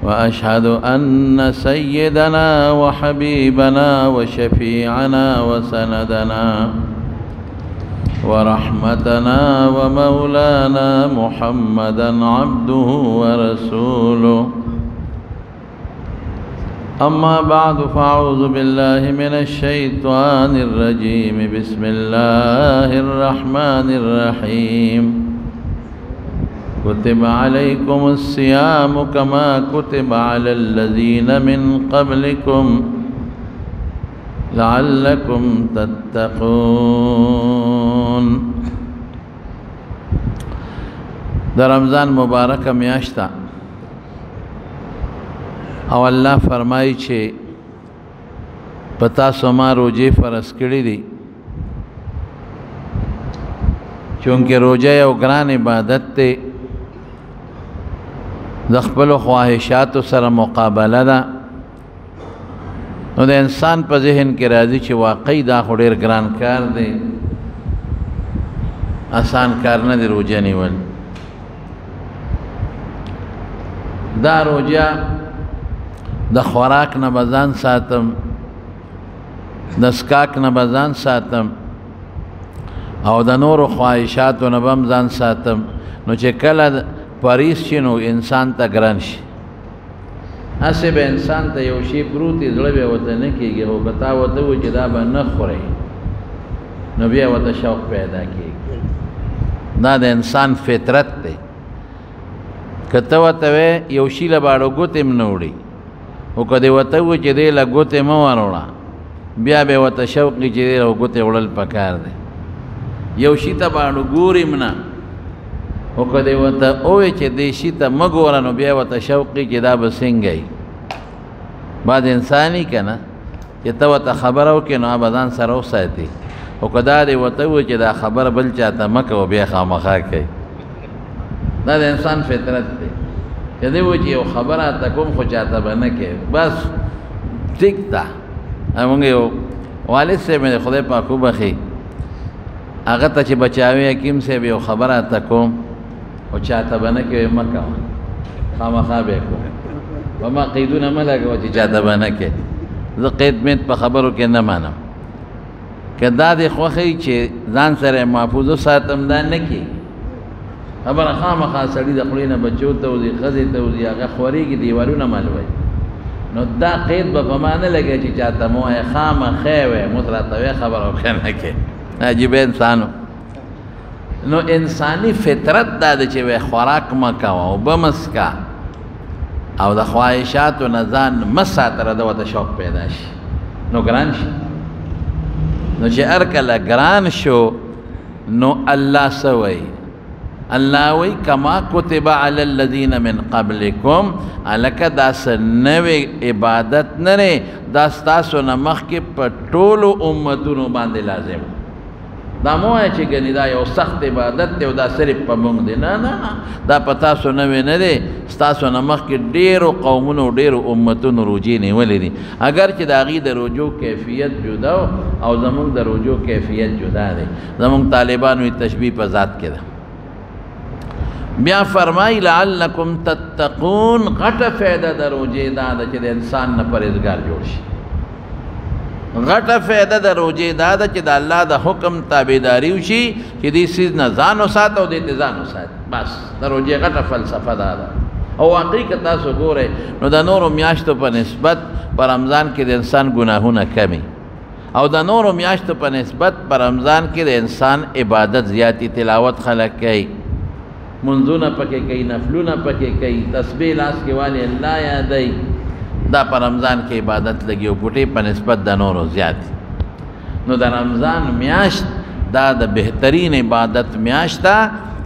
وأشهد أن سيدنا وحبيبنا وشفيعنا وسندنا ورحمتنا ومولانا محمدا عبده ورسوله. أما بعد فأعوذ بالله من الشيطان الرجيم. بسم الله الرحمن الرحيم. كتب عليكم الصيام كما كتب على الذين من قبلكم لعلكم تتقون. در رمضان مبارک میاشتا او الله فرمایي چې پتا سما روزه فرض کړی دي چونکه روزه یو ګران عبادت ته د خپل خواهشاتو سره مقابله ده. نو د انسان په ذهن کې راځي چې واقعي دا خو ډېر ګران کار دی، آسان کار نه دی روزه نیول. دا روزه د خوراک نه به ځان ساتم، د څښاک نه به ځان ساتم، او د نورو خواهشاتو نه به هم ځان ساتم. نو چې کله پریز شي نو انسان ته ګران شي. هسې به انسان ته یو شی پروت وي، زړه به ورته نه کېږي، خو که تا ورته ووایي چې دا به نه خورئ نو بیا ورته شوق پیدا کېږي. دا د انسان فطرت دی. که ته ورته وایې یو شي له باړو ګوتې هم نه وړي، خو که دې ورته ووایي چې دې له ګوتې مه وروړه، بیا به ورته شوق وي چې دې له ګوتې وړل پکار دی. یو شي ته باړو ګوري هم نه، او که دې ورته ووایي چې دې شي ته مه ګوره، نو بیا ورته شوق وي چې دا به څنګه وي. بعد انساني که نه چې ته ورته خبره وکړې نو به ځان سره وساتي، خو که دا دې ورته ووایي چې دا خبره بل چا ته مه کوه، بیا خامخا کوي. دا د انسان فطرت دی چې دی وایي چې یو خبره ته کوم خو چاته به نه کوې، بس ټیک ده. مونږ یو والد صاحب مې خدای پاک وبخي، هغه ته چې بچاوي حکیم صاحب یو خبره ته کوم او چاته به نه کوې، مه کوه، خامخا به یې کوه. په ما قیدونه مه لګوه چې چاته به نه کوې. زه قید مید په خبرو کې نه منم. که دا دې خوښوي چې ځان سره محفوظ وساتم، دا نه کېږي. خبره خامخا سړي د خولې نه بچو ته وځي، ښځې ته وځي، هغه خورېږي، دیوالونه مالوي. نو دا قید به په ما نه لګوي چې چاته مه وایې، خامخا یې وایې، موږ راته وایې خبره وکړه نه کوې. عجیبه انسانو. نو انسانی فطرت دا ده چې وایي خوراک مه کوه، اوبه مه څښه، او د خواهشاتو نه ځان مه ساته، ده ورته شوق پیدا شي نو ګران شي. نو چې هر کله ګران شو نو الله څه وایي؟ الله وی کما کتب علی الذین من قبلکم، الکه داس نوی عبادت نه، دا ستاسو نه مخکې په ټولو امتونو باندې لازم. دا مو وایه چې ګنې دا یو سخت عبادت دی او دا صرف په موږ دی. نه نه نه، دا په تاسو نوی نه دی، ستاسو نه مخکې ډېرو قومونو ډېرو امتونو روجې نیولې دي، اگر چې د هغې د روجو کیفیت جدا او زموږ د روجو کیفیت جدا دی. زموږ طالبانو تشبیه په ذات کې ده. بیا فرمائی لعلکم تتقون، غټه فایده د روزې دا ده چې د انسان نه پرهیزګار جوړ شي. غټه فایده د روزې دا ده چې د الله د حکم تابعداري وشي، چې دې څیز نه ځان وساته او دې ته ځان وساتي. بس د روزې غټه فلسفه دا ده. او واقعي که تاسو ګورئ نو د نورو میاشتو په نسبت په رمضان کې د انسان ګناهونه کمي، او د نورو میاشتو په نسبت په رمضان کې د انسان عبادت زیاتی، تلاوت خلک کوي، منځونه پکې کوي، نفلونه پکې کوي، تسبیح لاس کې والی الله یادوي. دا په رمضان کې عبادت لګي او ګوټې په نسبت د نورو زیات. نو د رمضان میاشت دا د بهترین عبادت میاشت ده،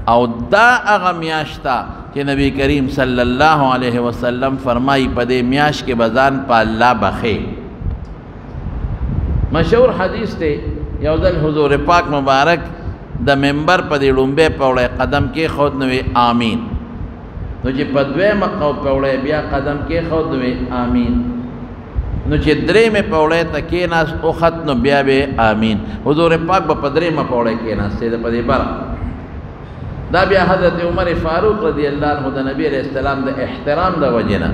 او دا هغه میاشت ده چې نبی کریم صلی الله علیه وسلم فرمایي په دې میاشت کې به ځان په الله بخې. مشهور حدیث دی، یو ځل حضور پاک مبارک د منبر په دې لومبې پوړی قدم کې خود نوې آمین، نو چې په دویمه پوړی بیا قدم کې خود نوې آمین، نو چې درېمې پوړی ته کېناست اوخت نو بیا به آمین. حضور پاک به په درېمه پوړی کېناستې ده په دې بره. دا بیا حضرت عمر فاروق رضی الله عنه د نبی علیہ السلام د احترام د وجې نه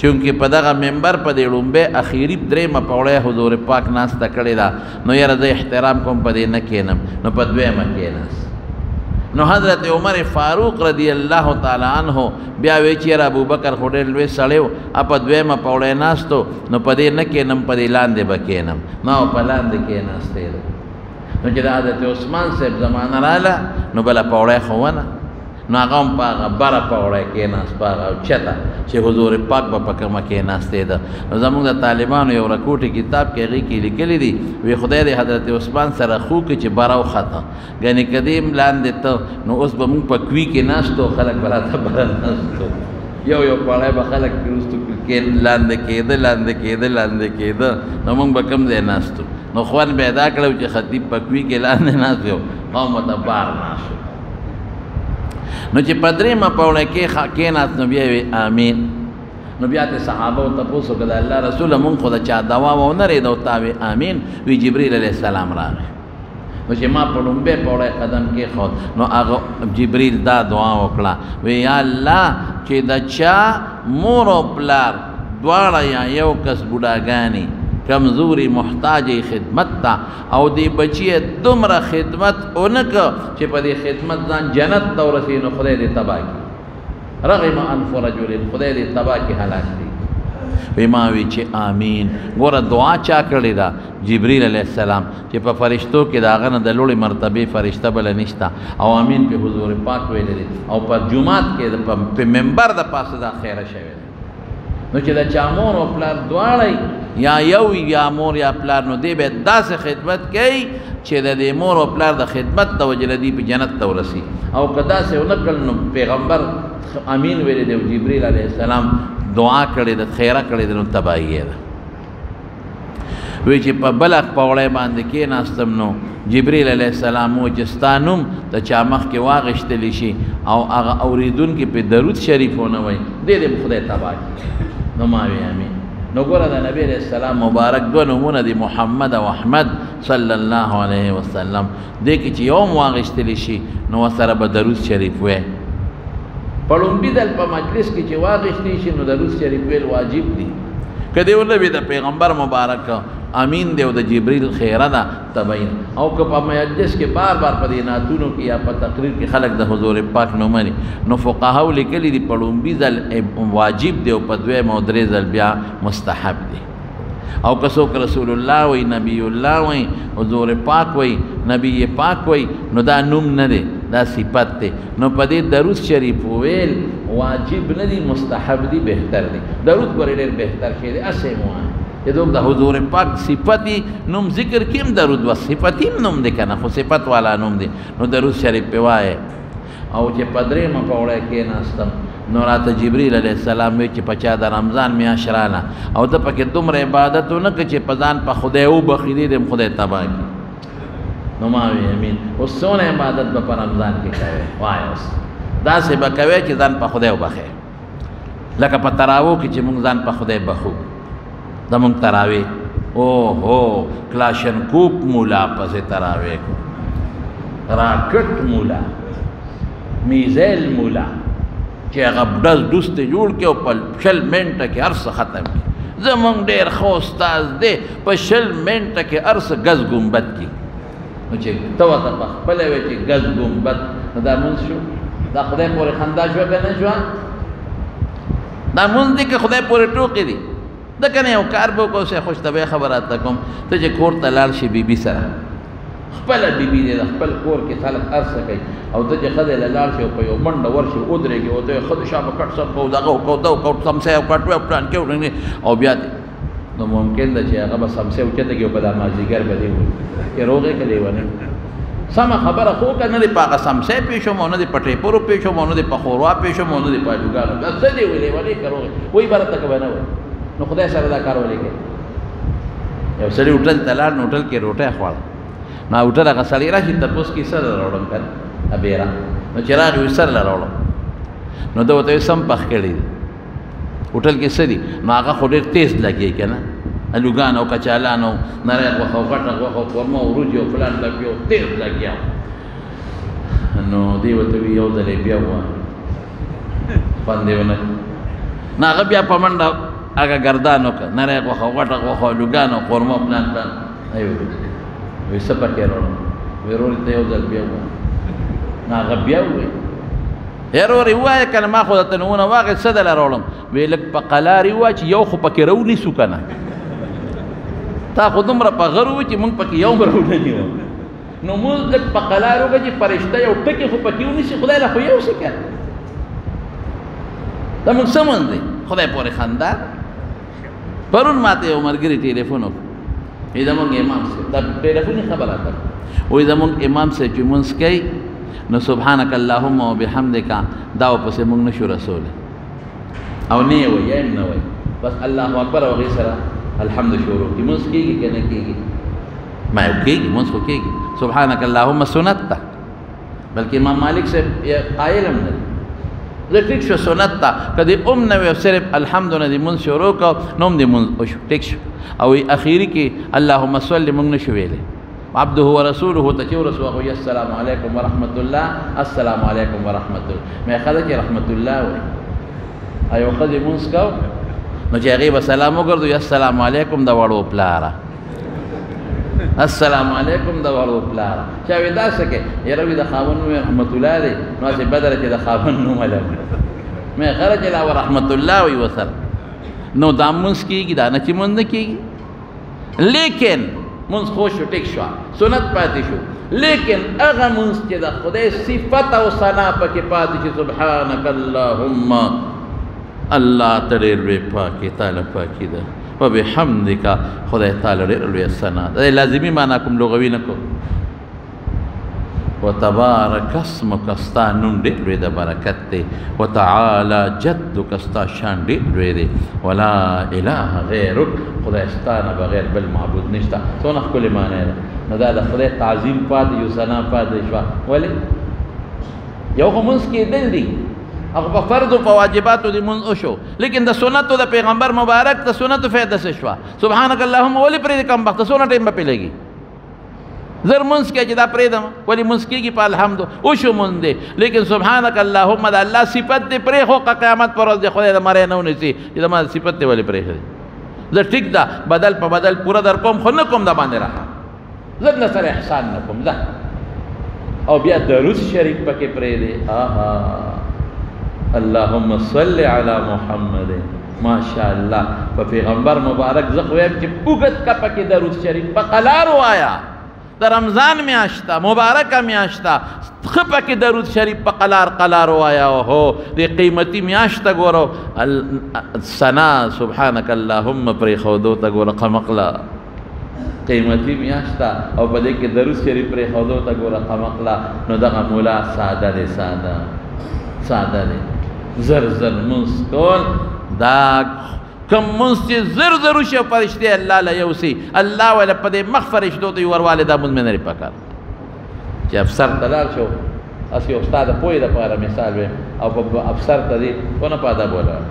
چونکې په دغه منبر په دې لومبۍ اخیري درېیمه پوړۍ حضور پاک ناسته کړې ده نو یاره زه احترام کوم په دې نه کښېنم نو په دویمه کښېناست نو حضرت عمر فاروق رضی الله تعالی عنہ بیا وی چې یاره ابوبکر خو ډېر لوی سړی و په دویمه پوړۍ ناستو نو په دې نه کښېنم په دې لاندې به کښېنم نو په لاندې کښېناستی ده نو چې د حضرت عثمان صاحب زمانه راله نو بله پوړۍ خو ونه نو هغه هم په هغه بره پوړۍ کښېناست په هغه اوچته چې حضور پاک به په کومه کښېناستی ده نو زموږ د طالبانو یو رکوټي کتاب کې هغې کې لیکلي دي وی خدای د حضرت عثمان سره خو کړي چې بره وخته ګنې که دې هم لاندې ته نو اوس به مونږ په کوي کې ناستو خلک به راته بره ناستو یو پوړی به خلک وروستو لاندې کېده نو مونږ به کوم ځای ناستو نو خوند به یې دا کړی چې خطیب په کوي کې لاندې ناست و قوم ورته بار ناست نو چې په درېیمه پوړۍ کې کېناست نو بیا وی آمین نو بیا ته صحابه و تپوس وکړه د الله رسوله مونږ خو د چا دوا ونه رېده او تا وی آمین وی جبریل علیه السلام راغی نو چې ما په لومبۍ پوړۍ قدم کېښود نو هغه جبریل دا دعا وکړه وی یا الله چې د چا مور او پلار دواړه یا یو کس بوډاګانې کمزوري محتاج خدمت تا او دی بچی دومره خدمت اونکه چې په دې خدمت ځان جنت ته ورسي نو خدای دې تباه کړي رغم انف رجل خدای دې تباه کړي هلاک کړي وی ما وی چې آمین ګوره دعا چا کړې ده جبریل علیه السلام چې په فرشتو کې د هغه نه د لوړې مرتبې فرشته بله نشته او آمین په حضور پاک ویلی دی او په جومات کې په منبر د پاسه دا خیره شوی دی نو چې د چا مور او پلار دواړی یا یو یا مور یا پلار نو دی به داسې خدمت کوي چې د دې مور او پلار د خدمت د وجې نه دی په جنت ته ورسي او که داسې ونه کړل نو پیغمبر امین ویلی دی او جبریل علیه السلام دعا کړې ده خیره کړې ده نو تباهي ده وی چې په بله پوړۍ باندې کېناستم نو جبریل علیه السلام و چې ستا نوم د چا مخکې واغېشتلی شي او هغه اورېدونکي پې درود شریف ونه وایي دې دې خدای تباه کړي نو ما وی امین نو ګوره د نبی علیه السلام مبارک دوه نومونه دي محمد او احمد صلی الله علیه وسلم دې کې چې یو هم واغېشتلی شي نو ورسره به درود شریف وی په لومبي ځل په مجلس کې چې واغېشتی شي نو درود شریف ویل واجب دي که دې ونه وي د پیغمبر مبارک امین دی او د جبریل خیره ده تبین او که په مجلس کې بار بار په دې نعتونو کې یا په تقریر کې خلک د حضور پاک نه مني نو فقهاو لیکلي دي په لومبي ځل واجب دی او په دویم او درې ځل بیا مستحب دی او که څوک رسول الله وی نبی الله وی حضور پاک وی نبی پاک وی نو دا نوم نه دی دا صفت دی نو په دې درود شریف ویل واجب نه دی مستحب دی بهتر دی درود ګورې ډېر بهتر شی دی اسې مو چې دوک د حضور پاک صفتی نوم ذکر کیم درود و صفتیم نوم دی کنه خو صفت والا نوم دی نو درود شریف پې وایه او چې په درېیمه پوړۍ کېناستم نو راته جبریل علیه السلام وی چې په چا د رمضان میاشت راله او ته پکې دومره عبادت ونه کړه چې په ځان په خدای وبخي دې هم خدای تباه کړي نو ما وی امین اوس څونه عبادت به په رمضان کې کوې وایه اوس داسې به کوې چې ځان په خدای وبخې لکه په تراوو کې چې مونږ ځان په خدای بخو زمونږ تراوی اوهو کلاشنکوپ مولا پسې تراوی کو راکټ مولا میزیل مولا چې هغه ډز ډوس ته جوړ کړي او په 20 منټه کې هر څه ختم کړي زمونږ ډېر ښه استاذ دی په 20 منټه کې هر څه ګز ګمبد کړي نو چې ته ورته په خپله وایې چې ګز ګمبد نو دا مونځ شو دا خدای پورې خندا شوه که نه شوه دا مونځ دی که خدای پورې ټوکې دي ده که نه یو کار به وکړو اوس خوش طبعه خبره ته کوم ته چې کور ته لاړ شي بیبي سره خپله بیبي دی د خپل کور کې خلک هر څه کوي او ته چې ښځی له لاړ شي او په یو منډه ورشي ودرېږي او ته یې ښه د شا په کټ سم کوو دغه وکړو ده وکړو سمسی وکړ ټوی پلان کې وړنې او بیا نو ممکن ده چې هغه به سمسی اوچته کړي او په دا مازدیګر به دی وایي چې روغې که دی ونه سمه خبره خو که نه دی په هغه سمسی پېښ شوم او نه دی په ټیپرو پېښ شوم او نه دی په خوروا پېښ شوم او نه دی په هډوګانو بس څه دی ویلې ولې که روغې وایي به راته که به نه وایي نو خدای سره دا کار ولې کوي یو سړي هوټل ته لاړ نو هوټل کې روټۍ خوړه نو هوټل هغه سړی راشي تپوس کې سر راوړم که نه بیره نو چې راغی وایي سر له راوړم نو ده ورته سم پخ کړي دي هوټل کې څه دي نو هغه خو ډېر تیز لګي که نه الوګان او کچالان او نری غوښه او غټه غوښه او قورمه او وریجې او فلان لګي او تیز لګیا نو دی ورته وي یو ځل یې بیا ووایه خوند یې ونه نه هغه بیا په منډه هغه ګردانو که نری غوښه غوټه غوښه لوګان او قورمه پلان وایي څه پکې راوړم وایي ورورې ته یو ځل بیا ووایه نو هغه بیا ووایي ورورې ووایه که نه ما خو درته نومونه واخېست څه دله راوړم وایي لږ په قلار یې ووایه چې یو خو پکې راونیسو که نه تا خو دومره په غر وو چې موږ پکې یو هم راوننیو نو مونځ لږ په قلار وکړه چې فرشته یو ټکي خو پکې ونیسي خدای له خو یو شي که دا موږ څه مونځ دی خدای پورې خندا پرون ماته یو ملګري ټلیفون وکړ وایي زمونږ امام صاحب دا ټلیفوني خبره ده وایي زمونږ امام صاحب چې مونځ کوي نو سبحانک اللهم وبحمدک دا ورپسې موږ نشو رسولی او نه یې وایي یا هم نه وایي بس الله اکبر او هغې سره الحمد شروع کی مونځ کېږي که نه کېږي ما یو کېږي مونځ خو کېږي سبحانک اللهم سنت ده بلکې امام مالک صاحب قایل هم نه دی زه ټیک شو سنت ده که دې نه وي صرف الحمد نه دې مونځ شروع کړو نو هم دې مونځ وشو ټیک شو او اخري کې اللهم صل موږ نشو ویلی عبده ورسوله ته چې ورسو هغه وایي السلام علیکم ورحمت الله السلام علیکم ورحمت الله مې ښه ده چې رحمت الله وایي او یو ښځې مونځ کوو نو چې هغې به سلام وګرځو السلام علیکم د وړو پلاره السلام علیکم د وړو پلاره چا وایي دا څه کې یاره وایي د خاوند نوم رحمت الله دی نو هسې بدله چې د خاوند نوم لري مې ښه ده چې لا ورحمت الله وایي ورسره نو دا مونځ کېږي دا نه چې مونځ نه کېږي لیکن مونځ خو شو ټیک شو سنت پاتې شو لیکن هغه مونځ چې د خدای صفت او ثنا پکې پاتې شي سبحانک اللهم الله ته ډېر لوی پاکي تعالی پاکي ده وبحمدک خدای تعالی ډېر لوی ثنا ده لازمي معنا کوم لغوي نه کوم وتبارک اسمک ستا نوم ډېر لوی د برکت دی وتعالی جدک ستا شان ډېر لوی دی ولا اله غیرک خدای ستا نه بغیر بل معبود نشته څونه ښکلې معنی ده نو دا د خدای تعظیم پاتې یو ثنا پاتې شوه ولې یو خو مونځ کېدل دي هغه په فرض او په واجباتو دې مونځ وشو لیکن د سنتو د پیغمبر مبارک د سنتو فایده څه شوه سبحانک اللهم ولې پرېږدې کم وخته څونه ټایم به پې لګي زر مونځ کې چې دا پرېږدم ولې مونځ کېږي په الحمدو وشو مونځ دی لیکن سبحانک اللهم د الله صفت دې پرېښو که قیامت پر ورځ د خدای د مرۍ نه ونیسي چې زما صفت دې ولې پرېښدې زه ټیک ده بدل په بدل پوره در کوم خو نه کوم د باندې راحه زه نه سره احسان نه کوم زه او بیا درود شریف پکې پرېږدې اللهم صل علی محمد ماشاء الله په پیغمبر مبارک زه خو وایم چې اوږد کا پکې درود شریف په قلار ووایه د رمضان میاشته مبارکه میاشته ښه پکې درود شریف په قلار قلار ووایه اوهو د قیمتي میاشته ګورو ثنا سبحانک اللهم پرېښودو ته ګوره قمقله قیمتي میاشته او په دې کې درود شریف پرېښودو ته ګوره قمقله نو دغه مولا ساده دی ساده دی زر زر مونځ کول دا کم مونځ چې زر زر وشي او فرشتې الله له یوسي الله ویله په دې مخ فرشتو ته وروالی دا مونځ مې نه لري پکار چې افسر ته لاړ شو هسې یو ستا د پوهې دپاره مثال ویم او په افسر ته دې ونه په ادب ولاړ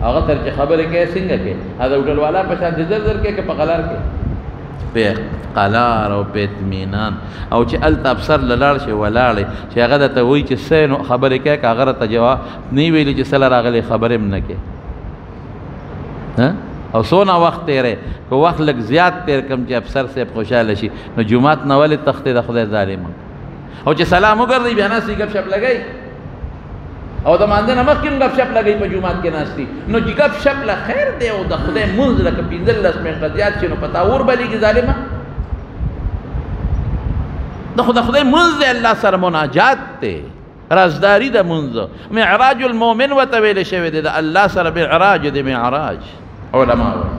هغه تر چې خبرې کوې څنګه کې هغه د هوټلوالا په شان زر زر کې که په قلار کې په قلار او په اطمینان او چې هلته افسر له لاړ شي ولاړې چې هغه درته وایي چې څه نو خبرې کوې که هغه راته جواب نه ویلي چې سله راغلی خبرې هم نه کوې او څونه وخت تېری که وخت لږ زیات تېر کړم چې افسر صاحب خوشحاله شي نو جومات نه ولې تښتې د خدای ظالمه او چې سلام وګرځئ بیا ناستې ګپ شپ لګئ او د مانځه نه مخکې هم ګپ شپ لګئ په جومات کې ناستې نو چې ګپ شپ له خیر دی او د خدای مونځ لکه 15 منټه زیات شي نو په تا اور بلیږي ظالمه د خدای مونځ دی الله سره مناجات دی رازداري د مونځ معراج المؤمن ورته ویلی شوی دی د الله سره معراج دی معراج علما وایي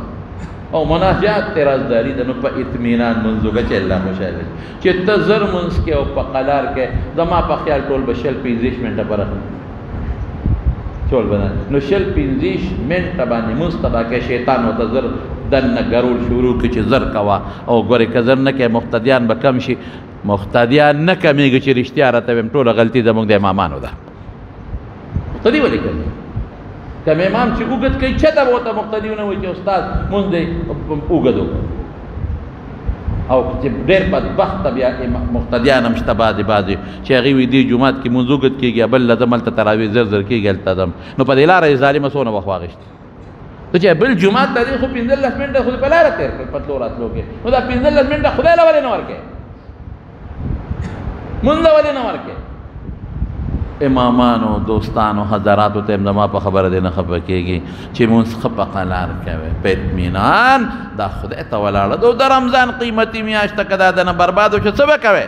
او مناجات ته رازداري ده نو په اطمینان مونځ وکړه چې الله خوشحاله چې ته زر مونځ کې او په قلار کې زما په خیال ټول به 15 منټه پر ټول به نو 15 منټه باندې مونځ تبا کې شیطان ورته زر دننه ګرول شروع کړي چې زر کوه او ګورې که زر نه کوې مقتدیان به کم شي مقتدیان نه کمیږي چې رښتیا راته ویم ټوله غلطي زموږ د امامانو ده مقتدي ولې کوي کم امام چې اوږد کوي چته به ورته مقتدي ونه وایي چې استاد مونځ دی اوږد وکړه او چې ډېر بدبخته بیا مقتدیان هم شته بعضې چې هغې وي دې جومات کې مونځ اوږد کېږي بل له ځم هلته تراویح زر زر کېږي هلته ځم نو په دې لاره یې ظالمه څونه وخت واخیستې ته چې بل جمعات ته خو 15 منټه خو په لاره تیر کړ پتلو راتلو کې نو دا 15 منټه خدای له ولې نه ورکې مونږ له ولې نه ورکې امامانو دوستانو حضراتو ته زما په خبره دې نه خبر کېږي چې مونږ خپه قلار کوي په اطمینان دا خدای ته ولاړه دو د رمضان قیمتي میاشت کدا د نه برباد شو څه وکوي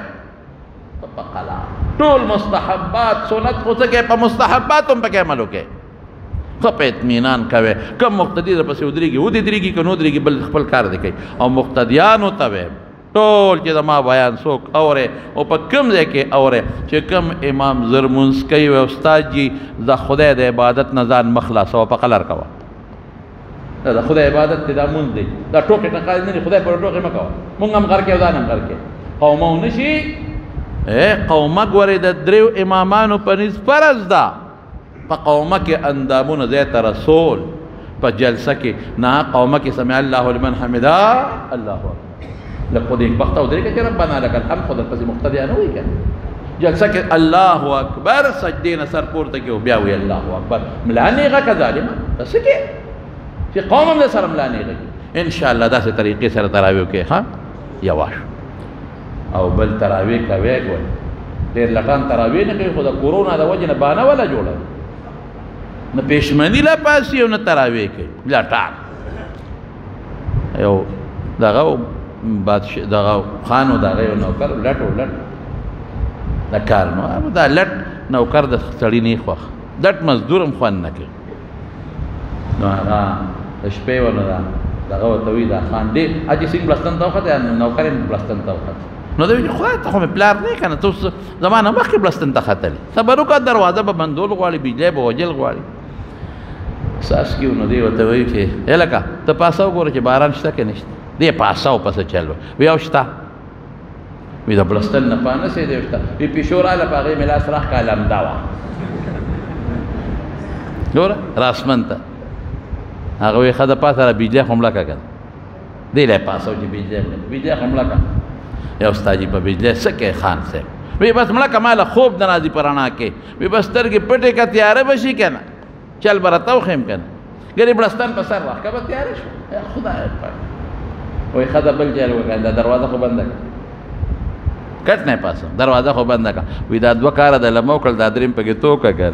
په قلار ټول مستحبات سنت خو څه کې په مستحبات هم پکې عمل وکړي خو په اطمینان کوي کوم مقتدی در پسې ودرېږي ودې درېږي که نو درېږي بل خپل کار دی کوي او مقتدیانو ته ویم ټول چې زما بیان څوک اورې او په کوم ځای کې اورې چې کوم امام زر مونځ کوي او استاد جي د خدای د عبادت نه ځان مه خلاصوه په قلر کوه د خدای عبادت دی دا مونځ دی دا ټوکې ټقال نه دي خدای پر ټوکې مه کوه مونږ هم غر کې او ځان هم غر کې قومه ونشي قومه ګورې د دریو امامانو په نس فرض ده په قومه کې اندامونه ذات رسول په جلسه کې نه قومه کې سمع الله لمن حمدا الله اکبر لقد ایک وقت او درې کې ربنا لك الحمد خود پسې مقتدی نه وي کنه جلسه کې الله اکبر سجدې نه سر پورته کې او بیا وی الله اکبر ملانیغه کذالک تاسو کې چې قوم هم سره ملانیغه ان شاء الله داسې طریقې سره تراویح کې ها یواش او بل تراویح کوي ګور ډېر لټان تراویح نه کوي خو د کورونا د وجې نه بانه ولا جوړه نه پېشمني لا پاسي او نه تراویح کوي لټان یو دغه بادشاہ دغه خانو دغه یو نوکر لټ د کار نو دا لټ نوکر د سړي نه خوښ لټ مزدور هم خوند نه کوي نو هغه د شپې ونه دغه ورته وي دا خان ډېر حاجي سینګ بلستان ته وخته نوکر یې بلستان ته وخته نو دوی خدای ته خو مې پلار نه کنه تاسو زمانه مخکې بلستان ته ختل صبر وکړه دروازه به بندول غواړي بجلی به وجل غواړي ساس کیو نو دی ورته وایي چې هلکه ته پاسه وګوره چې باران شته که نشته دی پاسه پسې چلو وی او شته وی د بلستان نه پانه سي دی شته وی پیشو راله په هغې مې لاس راښکه لمده وه ګوره راسمن ته هغه وی ښه د پاسه را بجلی خو مړه که کنه دی لی پاسه چې بجلی خو مړه که یا استاد جی په بجلی څه کوې خان صاحب وی بس مړه که ماله خوب نه راځي په رڼا کې وی بس سترګې پټې که تیاره به شي که نه چل به راته وښیم که نه ګرې بړستان په سر راښکه به تیاره شو خدای پاک وی ښه د بل چل وکړه دا دروازه خو بنده کړه کټ نه پاسه دروازه خو بنده کړه وی دا دوه کاره د لمو کړل دا درېم پکې توکه که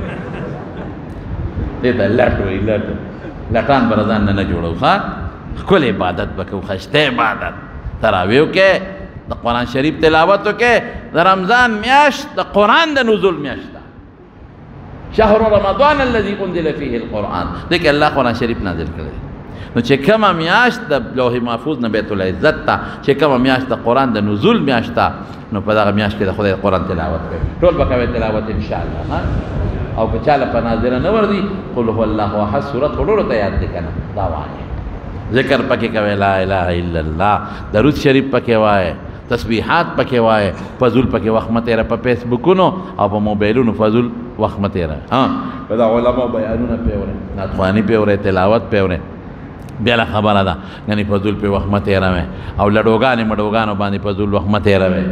دې ته لټ وی لټان به ځان نه جوړو ښه ښکلی عبادت به کوو ښایسته عبادت تراویح وکړې د قرآن شریف تلاوت وکړې د رمضان میاشت د قرآن د نزول میاشت ده شهر رمضان الذي انزل فيه القرآن دې کې الله قرآن شریف نازل کړی نو چې کومه میاشت د لوح محفوظ نه بیت العزت ته چې کومه میاشت د قرآن د نزول میاشت ته نو په دغه میاشت کې د خدای قرآن تلاوت کوي ټول به کوي تلاوت انشاءالله او که چاله په ناظره نه وردي قل هو الله احد سورت ټولو ته یاد دي کنه دا وایي ذکر پکې کوي لا اله الا الله درود شریف پکې وایي تسبیحات پکې وایي فضول پکې وخت مه تېره په فیسبوکونو او په موبایلونو فضول وخت مه تېره ها په د علماو بیانونه پې اورئ نعتخواني پې اورئ تلاوت پې اورئ بیا خبره ده یعنی فضول پې وخت مه تېروئ او لډوګانې مډوګانو باندې فضول وخت مه تېروئ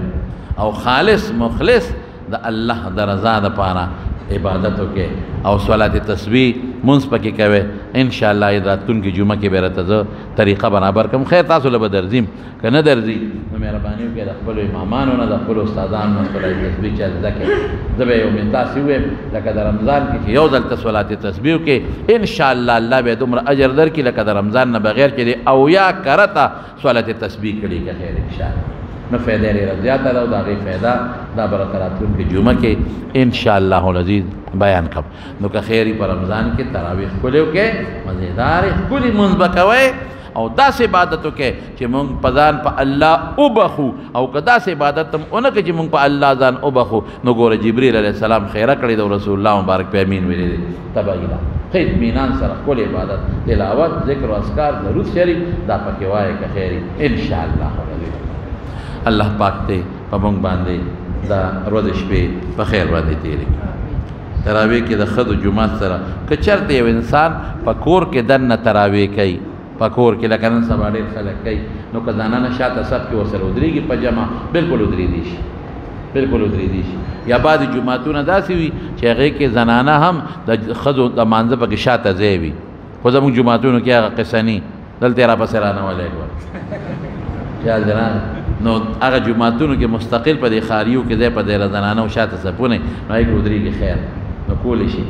او خالص مخلص د الله د رضا دپاره عبادت وکړئ او صلات تسبیح مونځ پکې کوئ انشاءالله راتلونکي جمعه کې به راته زه طریقه برابر کړم خیر تاسو له به درځیم که نه درځي نو مهرباني وکړئ د خپلو امامانو نه د خپلو استادانو نه صلات تسبیح چې زده کړئ زه به یو من داسې ووایم لکه د رمضان کې چې یو ځل ته صلات تسبیح وکړې انشاءالله الله به دومره اجر درکړي لکه د رمضان نه بغیر چې د اویا کرته صلات تسبیح کړي که خیر انشاءالله نو فائدہ ډېره زیاته ده او د هغې فایده دا به راته راتلونکي جمعه کې انشاءالله العزیز بیان کړم نو که خیر په رمضان کې تراویح ښکلې وکړئ مزېدارې ښکلي لمونځ به کوئ او داسې عبادت وکړئ چې مونږ په ځان په الله وبخو او که داسې عبادت هم ونه کړو چې مونږ په الله ځان وبخو نو ګوره جبریل علیه السلام خیره کړې ده او رسول الله مبارک په امین ویلې دی تبعی ده ښه اطمینان سره ښکلې عبادت تلاوت ذکر و اذکار درود شریف دا پکې وایئ که خیر انشاءالله الله پاک دې په موږ باندې دا ورځې شپې په خیر باندې تېرې کړي تراویح کې د ښځو جومات سره که چېرته یو انسان په کور کې دننه تراویح کوي په کور کې لکه نن سبا ډېر خلک کوي نو که زنانه شاته صف کې ورسره ودرېږي په جمع بلکل ودرېدی شي بلکل ودرېدی شي یا بعضې جوماتونه داسې وي چې هغې کې زنانه هم د ښځو د مانځه پکې شاته ځای وي خو زموږ جوماتونو کې هغه قصه ني دلته را پسې رانولی کړه خیال دی نه نو هغه جوماتونو کې مستقل په دې ښاریو کې ځای په دېره زنانه او شاته صفونه نو هغې کې ودرېږي خیر نو کولی شي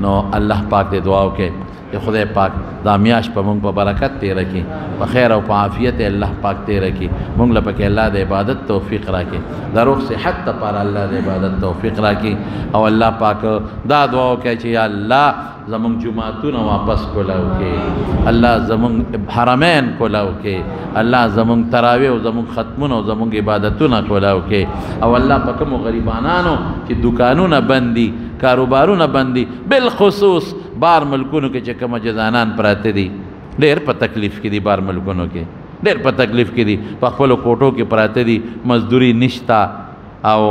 نو الله پاک دې دعا وکړي چې خدای پاک دا میاشت په موږ په برکت تېره کړي په خیر او په عافیت الله پاک تېره کړي موږ له پکې الله د عبادت توفیق راکړي د روح صحت دپاره الله د عبادت توفیق راکړي او الله پاک دا دعا وکړي چې یا الله زمونږ جماعتونه واپس کولاو کې الله زمونږ حرمین کولاو کې الله زمونږ تراویح او زمونږ ختمونه او زمونږ عبادتونه کولاو کې او الله په کومو غریبانانو چې دکانونه بندي کاروبارونه بندي بالخصوص بار ملکونو کې چې کومه جزانان پراته دي ډېر په تکلیف کې دي بار ملکونو کې ډېر په تکلیف کې دي په خپلو کوټو کې پراته دي مزدوري نشته او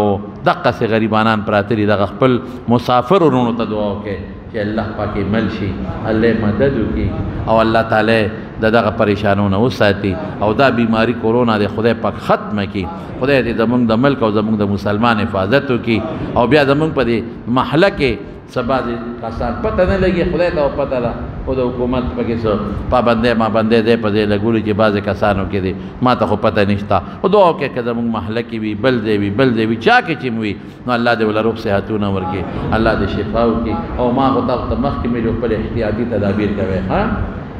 دقسې غریبانان پراته دي دغه خپل مسافر ورونو ته دعا وکړي چې الله پاکې مل شي الله مدد وکړي او الله تعالی د دغه پریشانونه وساتي او دا بیماری کورونا د خدای پاک ختمه کړي خدای دې زمونږ د ملک او زمونږ د مسلمان حفاظت وکړي او بیا زمونږ په دې محله کې سبا دې کسان پته نه لګي خدای ته پته ده خو د حکومت پکې څه پابندۍ مابندۍ دی په دې لګولي چې بعضې کسانو کې دی ما ته خو پته نشته خو دعا وکړئ که زمونږ محله کې وي بل ځای وي بل ځای وي چا کې چې وي نو الله دې ول روغ صحتونه ورکړي الله دې شفا وکړي او ما خو تاسو ته مخکې مې خپل احتیاطي تدابیر کوئ ها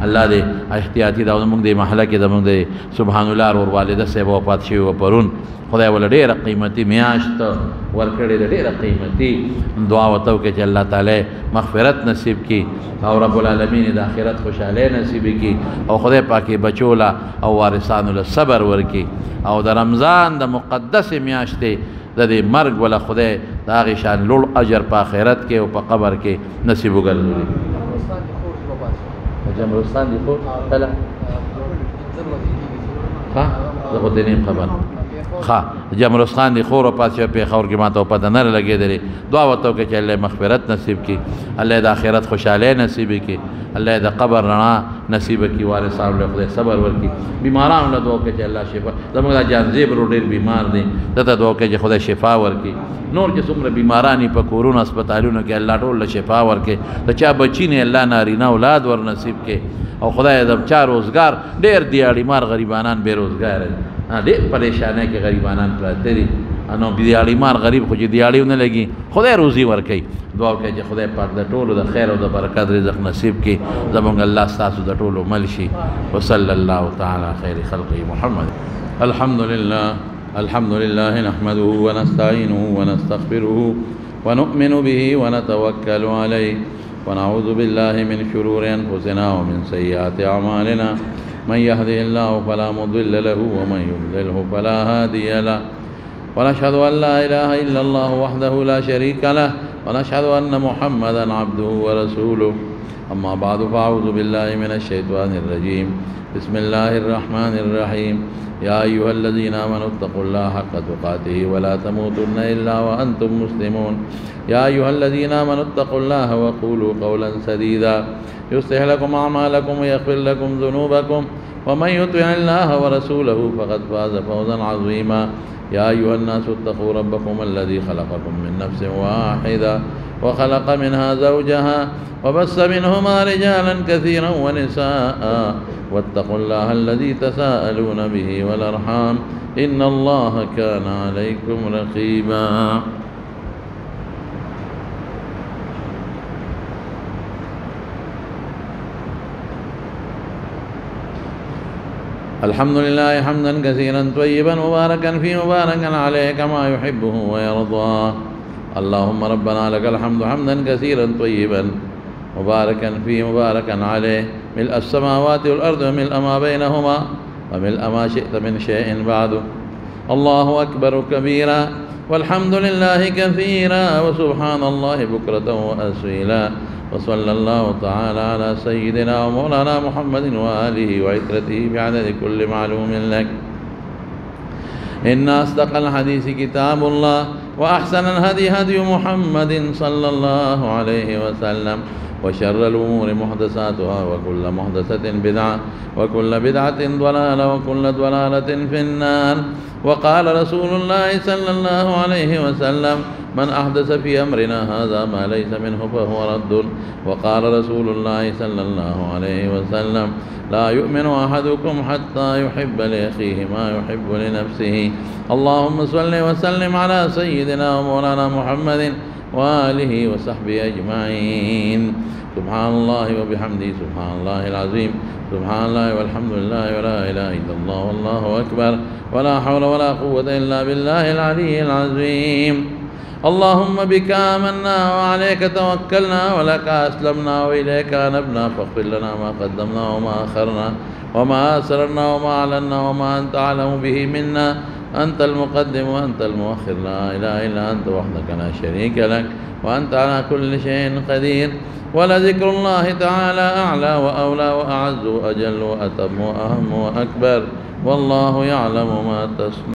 الله دې احتیاطي دا زمونږ د محله کې زمونږ د سبحان الله ور والده صاحب وفات شوي و پرون خدای ول ډېره قیمتي میاشت ورکړې ده ډېره قیمتي دعا ورته وکړئ چې الله تعالی مغفرت نصیب کړي او رب العالمین د آخرت خوشحالۍ نصیب کړي او خدای پاکې بچو له او وارثانو له صبر ورکړي او د رمضان د مقدسې میاشتې د دې مرګ ولا خدای د هغې شان لوړ اجر په آخرت کې او په قبر کې نصیب وګرځولي جمرستان دي خو کله ها زه خو دې نیم خبر ها جمرستان دي خور او پاتې پېښور کې ماته پته نه لګېدلې دعا ورته وکړئ چې الله مغفرت نصیب کړي الله د آخرت خوشحالۍ نصیب کړي الله د قبر رڼا نصیب کړي وارثانو له خدای صبر ورکړي بیمارانو له دعا وکړئ چې الله شفا زموږ دا جانزیب ورو ډېر بیمار دی دته دعا وکړئ چې خدای شفا ورکړي نور چې څومره بیماران په کورونو هسپتالونو کې الله ټول له شفا ورکړي د چا بچي نه الله نارینه اولاد ور نصیب کړي او خدای د چا روزګار ډېر دیاړي مار غریبانان بې روزګار دي ډېر پریشانۍ کې غریبانان پراته دي نو دیاړي مار غریب خو چې دیاړي ونه لګي خدای روزي ورکوي دعا وکړئ چې خدای پاک د ټولو د خیر او د برکت رزق نصیب کړي زموږ الله ستاسو د ټولو مل شي وصلی الله تعالی خیر خلقه محمد الحمد لله نحمده ونستعينه ونستغفره ونؤمن به ونتوكل عليه ونعوذ بالله من شرور أنفسنا ومن سيئات أعمالنا من يهده الله فلا مضل له ومن يضلله فلا هادي له ونشهد أن لا إله إلا الله وحده لا شريك له ونشهد أن محمدا عبده ورسوله أما بعد فأعوذ بالله من الشيطان الرجيم بسم الله الرحمن الرحيم يا أيها الذين آمنوا اتقوا الله حق تقاته ولا تموتن إلا وأنتم مسلمون يا أيها الذين آمنوا اتقوا الله وقولوا قولا سديدا يصلح لكم أعمالكم ويغفر لكم ذنوبكم ومن يطع الله ورسوله فقد فاز فوزا عظيما يا أيها الناس اتقوا ربكم الذي خلقكم من نفس واحدة وخلق منها زوجها وبث منهما رجالا كثيرا ونساء واتقوا الله الذي تساءلون به والأرحام إن الله كان عليكم رقيبا الحمد لله حمدا كثيرا طيبا مباركا فيه مباركا عليه كما يحبه ويرضاه اللهم ربنا لك الحمد حمدا كثيرا طيبا مباركا فيه مباركا عليه ملء السماوات والأرض وملء ما بينهما وملء ما شئت من شيء بعده الله أكبر كبيرا والحمد لله كثيرا وسبحان الله بكرة وأصيلا وصلى الله تعالى على سيدنا ومولانا محمد وآله وعترته بعدد كل معلوم لك إن أصدق الحديث كتاب الله وأحسن الهدي هدي محمد صلى الله عليه وسلم وشر الأمور محدثاتها وكل محدثة بدعة وكل بدعة ضلالة وكل ضلالة في النار وقال رسول الله صلى الله عليه وسلم من أحدث في أمرنا هذا ما ليس منه فهو رد. وقال رسول الله صلى الله عليه وسلم لا يؤمن أحدكم حتى يحب لأخيه ما يحب لنفسه. اللهم صل وسلم على سيدنا ومولانا محمد وآله وصحبه أجمعين. سبحان الله وبحمده سبحان الله العظيم. سبحان الله والحمد لله ولا إله إلا الله والله أكبر ولا حول ولا قوة إلا بالله العلي العظيم. اللهم بك آمنا وعليك توكلنا ولك أسلمنا وإليك أنبنا فاغفر لنا ما قدمنا وما أخرنا وما أسررنا وما أعلنا وما أنت أعلم به منا. أنت المقدم وأنت المؤخر لا إله إلا أنت وحدك لا شريك لك وأنت على كل شيء قدير. ولذكر الله تعالى أعلى وأولى وأعز وأجل وأتم وأهم وأكبر والله يعلم ما تصنعون.